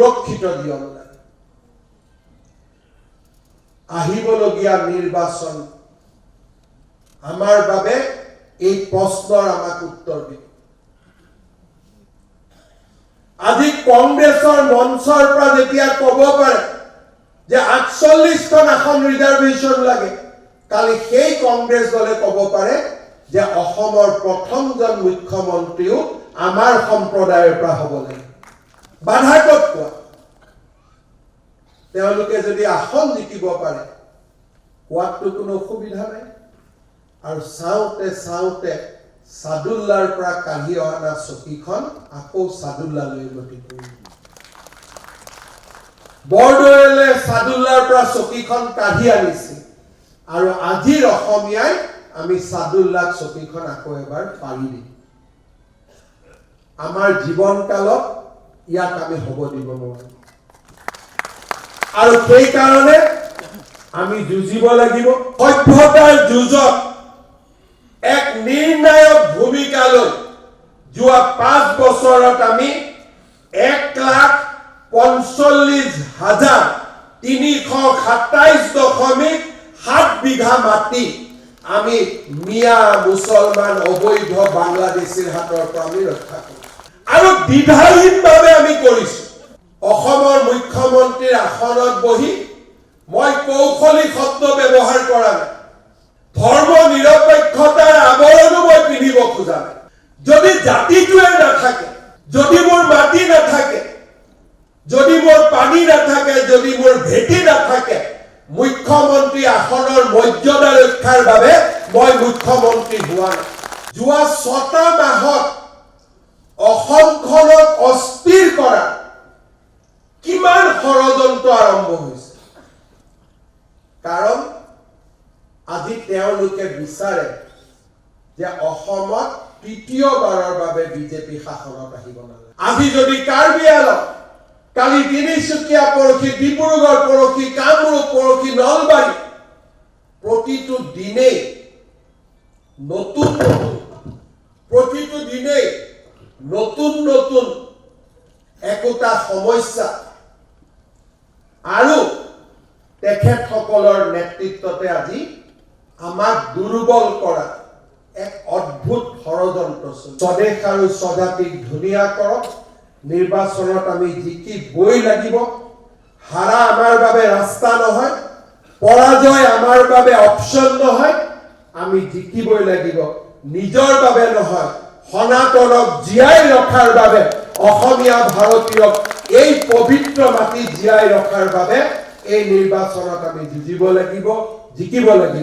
সুৰক্ষিত জীৱন লাগে। আহিবলগীয়া নিৰ্বাচন আমাৰ বাবে এই প্ৰশ্নৰ আমাক উত্তৰ দিব। আজি কংগ্ৰেছৰ মঞ্চৰ পৰা যেতিয়া ক'ব পাৰে যে 48খন আসন ৰিজাৰ্ভেশ্যন লাগে, কালি সেই কংগ্ৰেছ দলে ক'ব পাৰে যে অসমৰ প্ৰথমজন মুখ্যমন্ত্ৰীও আমাৰ সম্প্ৰদায়ৰ পৰা হ'ব লাগে। বাধা ক'ত কোৱা? তেওঁলোকে যদি আসন জিকিব পাৰে, কোৱাতটো কোনো অসুবিধা নাই। আৰু চাওঁতে চাওঁতে সাদুল্লাৰ পৰা কাঢ়ি অনা চকীখন আকৌ সাদুল্লালৈ গতি কৰিব। বৰদৈলে সাদুল্লাৰ পৰা চকীখন কাঢ়ি আনিছিল, আৰু আজিৰ অসমীয়াই আমি সাদুল্লাক চকীখন আকৌ এবাৰ পাৰি দিম। আমাৰ জীৱনকালত ইয়াক আমি হ'ব দিব নোৱাৰো, আৰু সেইকাৰণে আমি যুঁজিব লাগিব। সভ্যতাৰ যুঁজত এক নিৰ্ণায়ক ভূমিকা লৈ যোৱা 5 বছৰত আমি 1,45,327.7 বিঘা মাটি আমি মিয়া মুছলমান অবৈধ বাংলাদেশীৰ হাতৰ পৰা আমি ৰক্ষা কৰিছো, আৰু দ্বিধাহীনভাৱে আমি কৰিছো। অসমৰ মুখ্যমন্ত্ৰীৰ আসনত বহি মই কৌশলী শব্দ ব্যৱহাৰ কৰা নাই। ধৰ্ম নিৰপেক্ষতাৰ আৱৰণো মই পিন্ধিব খোজা নাই। যদি জাতিটোৱে নাথাকে, যদি মোৰ মাটি নাথাকে, যদি মোৰ পানী নাথাকে, যদি মোৰ ভেটি নাথাকে, মুখ্যমন্ত্ৰী আসনৰ মৰ্যাদা ৰক্ষাৰ বাবে মই মুখ্যমন্ত্ৰী হোৱা নাই। যোৱা 6টা মাহত অসমখনক অস্থিৰ কৰা কিমান ষড়যন্ত্ৰ আৰম্ভ হৈছে, কাৰণ আজি তেওঁলোকে বিচাৰে যে অসমত তৃতীয়বাৰৰ বাবে বিজেপি শাসনত আহিব নালাগে। আজি যদি কাৰ্বি আংলং, কালি তিনিচুকীয়া, পৰহি ডিব্ৰুগড়, পৰহি কামৰূপ, পৰহি নলবাৰী, প্ৰতিটো দিনেই নতুন নতুন একোটা সমস্যা আৰু তেখেতসকলৰ নেতৃত্বতে আজি আমাক দুৰ্বল কৰা এক অদ্ভুত ষড়যন্ত্ৰ চলিছে। স্বদেশ আৰু স্বজাতিক ধুনীয়া কৰক। নিৰ্বাচনত আমি জিকিবই লাগিব। হাৰা আমাৰ বাবে ৰাস্তা নহয়, পৰাজয় আমাৰ বাবে অপচন নহয়। আমি জিকিবই লাগিব, নিজৰ বাবে নহয়, সনাতনক জীয়াই ৰখাৰ বাবে, অসমীয়া ভাৰতীয়ক এই পবিত্ৰ মাটি জীয়াই ৰখাৰ বাবে এই নিৰ্বাচনত আমি যুঁজিব লাগিব, জিকিব লাগিব।